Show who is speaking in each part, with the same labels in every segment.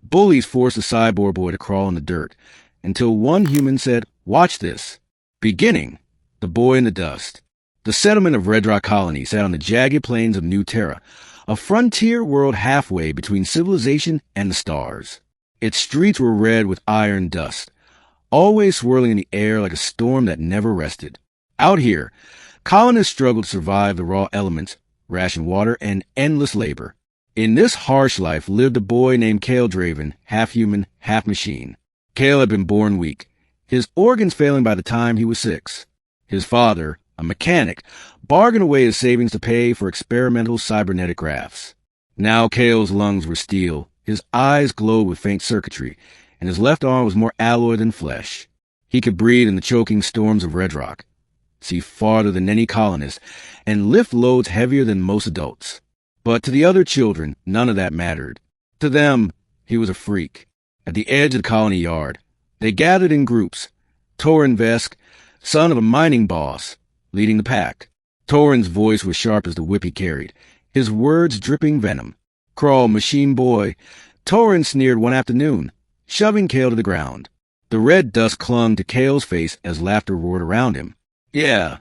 Speaker 1: Bullies forced the cyborg boy to crawl in the dirt, until one human said, "Watch this." Beginning, the boy in the dust. The settlement of Red Rock Colony sat on the jagged plains of New Terra, a frontier world halfway between civilization and the stars. Its streets were red with iron dust, always swirling in the air like a storm that never rested. Out here, colonists struggled to survive the raw elements, ration water, and endless labor. In this harsh life lived a boy named Kale Draven, half human, half machine. Kale had been born weak, his organs failing by the time he was 6. His father, a mechanic, bargained away his savings to pay for experimental cybernetic grafts. Now Kale's lungs were steel, his eyes glowed with faint circuitry, and his left arm was more alloy than flesh. He could breathe in the choking storms of Red Rock, see farther than any colonist, and lift loads heavier than most adults. But to the other children, none of that mattered. To them, he was a freak. At the edge of the colony yard, they gathered in groups. Torin Vesk, son of a mining boss, leading the pack. Torin's voice was sharp as the whip he carried, his words dripping venom. "Crawl, machine boy," Torin sneered one afternoon, shoving Kale to the ground. The red dust clung to Kale's face as laughter roared around him. "Yeah,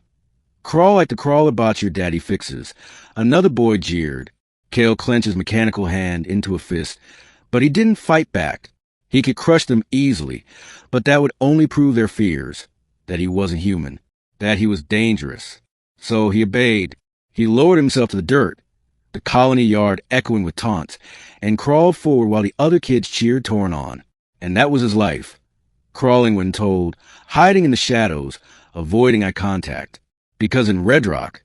Speaker 1: crawl like the crawler bots your daddy fixes," another boy jeered. Kale clenched his mechanical hand into a fist, but he didn't fight back. He could crush them easily, but that would only prove their fears, that he wasn't human, that he was dangerous. So he obeyed. He lowered himself to the dirt, the colony yard echoing with taunts, and crawled forward while the other kids cheered Torin on. And that was his life. Crawling when told, hiding in the shadows, avoiding eye contact. Because in Red Rock,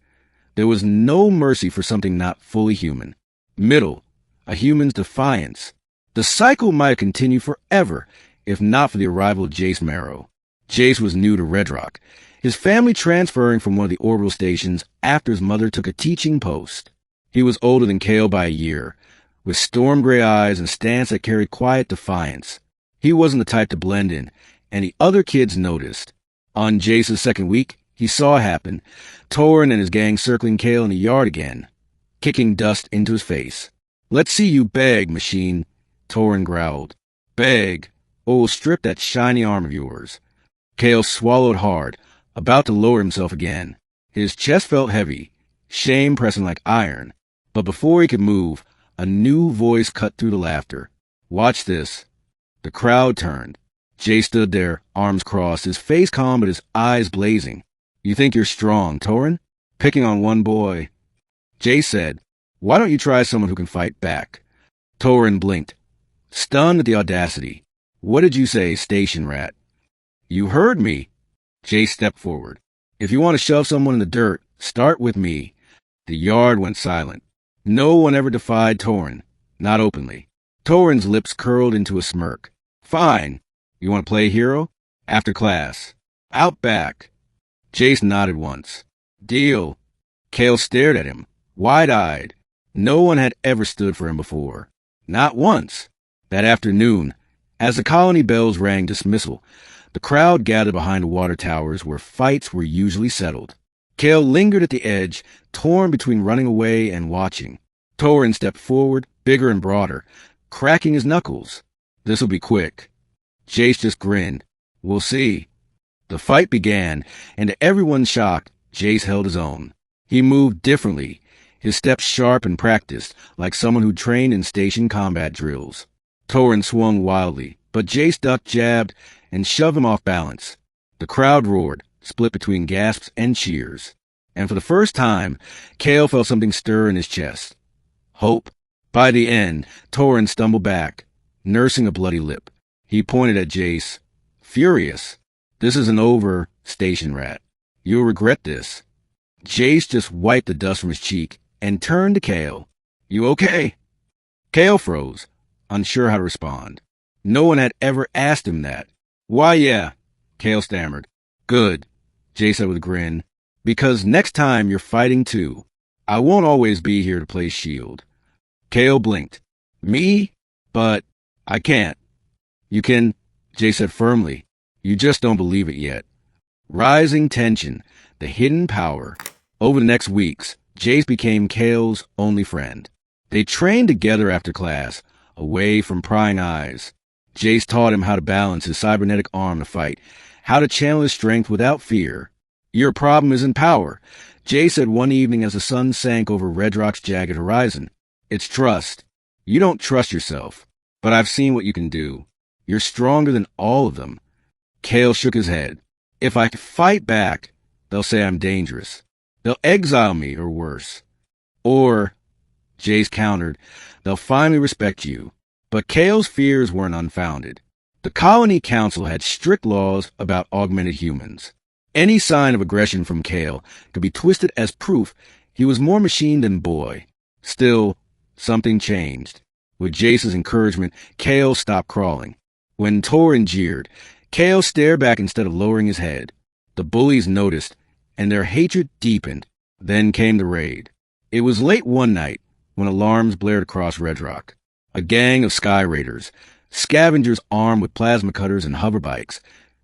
Speaker 1: there was no mercy for something not fully human. Middle, a human's defiance. The cycle might continue forever, if not for the arrival of Jace Marrow. Jace was new to Red Rock, his family transferring from one of the orbital stations after his mother took a teaching post. He was older than Kale by a year, with storm gray eyes and stance that carried quiet defiance. He wasn't the type to blend in, and the other kids noticed. On Jace's second week, he saw it happen, Torin and his gang circling Kale in the yard again, kicking dust into his face. "Let's see you beg, machine," Torin growled. "Beg, or we'll strip that shiny arm of yours." Kale swallowed hard, about to lower himself again. His chest felt heavy, shame pressing like iron. But before he could move, a new voice cut through the laughter. "Watch this." The crowd turned. Jay stood there, arms crossed, his face calm but his eyes blazing. "You think you're strong, Torin? Picking on one boy." Jay said, "Why don't you try someone who can fight back?" Torin blinked, stunned at the audacity. "What did you say, station rat?" "You heard me." Jay stepped forward. "If you want to shove someone in the dirt, start with me." The yard went silent. No one ever defied Torin, not openly. Torin's lips curled into a smirk. "Fine. You want to play hero? After class. Out back." Jace nodded once. "Deal." Kale stared at him, wide-eyed. No one had ever stood for him before. Not once. That afternoon, as the colony bells rang dismissal, the crowd gathered behind the water towers where fights were usually settled. Kale lingered at the edge, torn between running away and watching. Torin stepped forward, bigger and broader, cracking his knuckles. "This'll be quick." Jace just grinned. "We'll see." The fight began, and to everyone's shock, Jace held his own. He moved differently, his steps sharp and practiced, like someone who trained in station combat drills. Torin swung wildly, but Jace ducked, jabbed, and shoved him off balance. The crowd roared, split between gasps and cheers. And for the first time, Kale felt something stir in his chest. Hope. By the end, Torin stumbled back, nursing a bloody lip. He pointed at Jace, furious. "This isn't over, station rat. You'll regret this." Jace just wiped the dust from his cheek and turned to Kale. "You okay?" Kale froze, unsure how to respond. No one had ever asked him that. "Why, yeah," Kale stammered. "Good," Jace said with a grin. "Because next time you're fighting too. I won't always be here to play shield." Kale blinked. "Me? But I can't." "You can," Jace said firmly. "You just don't believe it yet." Rising tension, the hidden power. Over the next weeks, Jace became Kale's only friend. They trained together after class, away from prying eyes. Jace taught him how to balance his cybernetic arm to fight, how to channel his strength without fear. Your problem isn't power, Jace said one evening as the sun sank over Red Rock's jagged horizon. It's trust. You don't trust yourself, but I've seen what you can do. You're stronger than all of them. Kale shook his head. If I fight back, they'll say I'm dangerous. They'll exile me or worse. Or, Jace countered, they'll finally respect you. But Kale's fears weren't unfounded. The Colony Council had strict laws about augmented humans. Any sign of aggression from Kale could be twisted as proof he was more machine than boy. Still, something changed. With Jace's encouragement, Kale stopped crawling. When Torin jeered, Kale stared back instead of lowering his head. The bullies noticed, and their hatred deepened. Then came the raid. It was late one night when alarms blared across Red Rock. A gang of Sky Raiders, scavengers armed with plasma cutters and hoverbikes,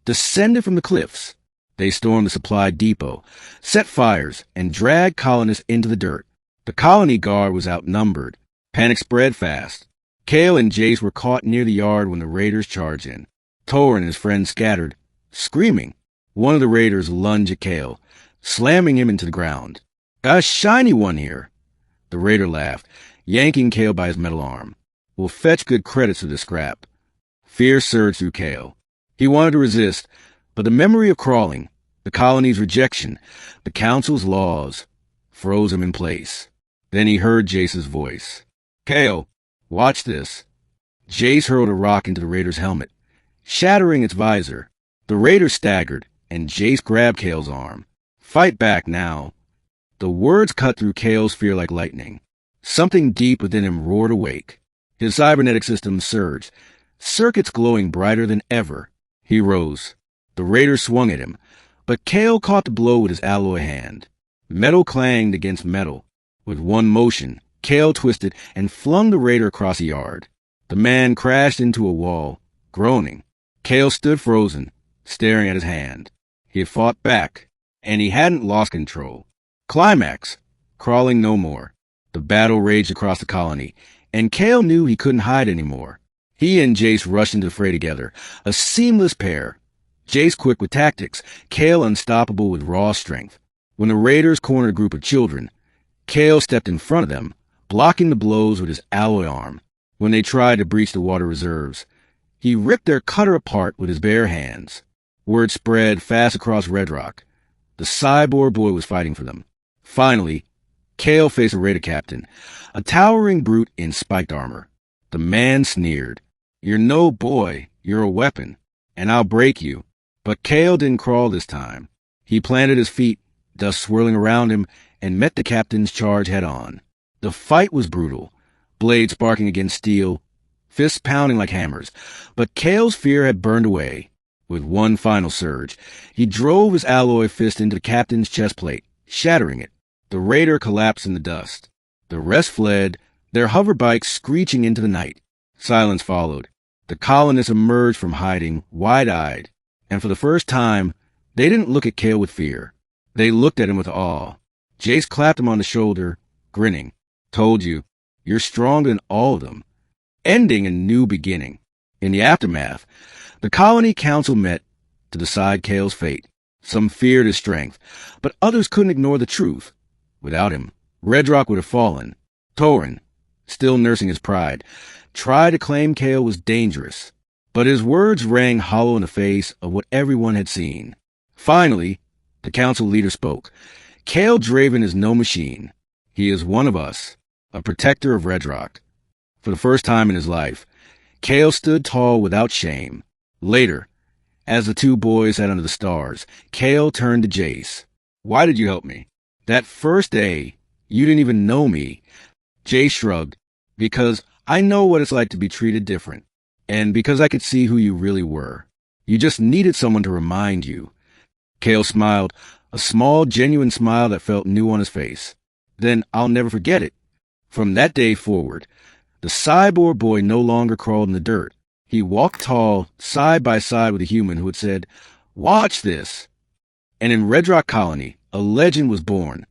Speaker 1: descended from the cliffs. They stormed the supply depot, set fires, and dragged colonists into the dirt. The colony guard was outnumbered. Panic spread fast. Kale and Jace were caught near the yard when the raiders charged in. Torin and his friends scattered, screaming. One of the raiders lunged at Kale, slamming him into the ground. A shiny one here. The raider laughed, yanking Kale by his metal arm. We'll fetch good credits for this scrap. Fear surged through Kale. He wanted to resist, but the memory of crawling, the colony's rejection, the council's laws, froze him in place. Then he heard Jace's voice. Kale, watch this. Jace hurled a rock into the raider's helmet, shattering its visor. The raider staggered, and Jace grabbed Kale's arm. Fight back now. The words cut through Kale's fear like lightning. Something deep within him roared awake. His cybernetic system surged, circuits glowing brighter than ever. He rose. The raider swung at him, but Kale caught the blow with his alloy hand. Metal clanged against metal. With one motion, Kale twisted and flung the raider across the yard. The man crashed into a wall, groaning. Kale stood frozen, staring at his hand. He had fought back, and he hadn't lost control. Climax. Crawling no more. The battle raged across the colony, and Kale knew he couldn't hide anymore. He and Jace rushed into the fray together, a seamless pair. Jace quick with tactics, Kale unstoppable with raw strength. When the raiders cornered a group of children, Kale stepped in front of them, blocking the blows with his alloy arm. When they tried to breach the water reserves, he ripped their cutter apart with his bare hands. Word spread fast across Red Rock. The Cyborg boy was fighting for them. Finally, Kale faced a raider captain, a towering brute in spiked armor. The man sneered. You're no boy, you're a weapon, and I'll break you. But Kale didn't crawl this time. He planted his feet, dust swirling around him, and met the captain's charge head-on. The fight was brutal, blades sparking against steel, fists pounding like hammers. But Kale's fear had burned away. With one final surge, he drove his alloy fist into the captain's chest plate, shattering it. The raider collapsed in the dust. The rest fled, their hoverbikes screeching into the night. Silence followed. The colonists emerged from hiding, wide-eyed. And for the first time, they didn't look at Kale with fear. They looked at him with awe. Jace clapped him on the shoulder, grinning. Told you, you're stronger than all of them. Ending a new beginning. In the aftermath, the Colony Council met to decide Kale's fate. Some feared his strength, but others couldn't ignore the truth. Without him, Red Rock would have fallen. Torin, still nursing his pride, tried to claim Kale was dangerous, but his words rang hollow in the face of what everyone had seen. Finally, the council leader spoke. Kale Draven is no machine. He is one of us, a protector of Red Rock. For the first time in his life, Kale stood tall without shame. Later, as the two boys sat under the stars, Kale turned to Jace. Why did you help me? That first day, you didn't even know me. Jace shrugged. Because I know what it's like to be treated different. And because I could see who you really were. You just needed someone to remind you. Kale smiled, a small, genuine smile that felt new on his face. Then I'll never forget it. From that day forward, the Cyborg boy no longer crawled in the dirt. He walked tall, side by side with a human who had said, "Watch this." And in Red Rock Colony, a legend was born.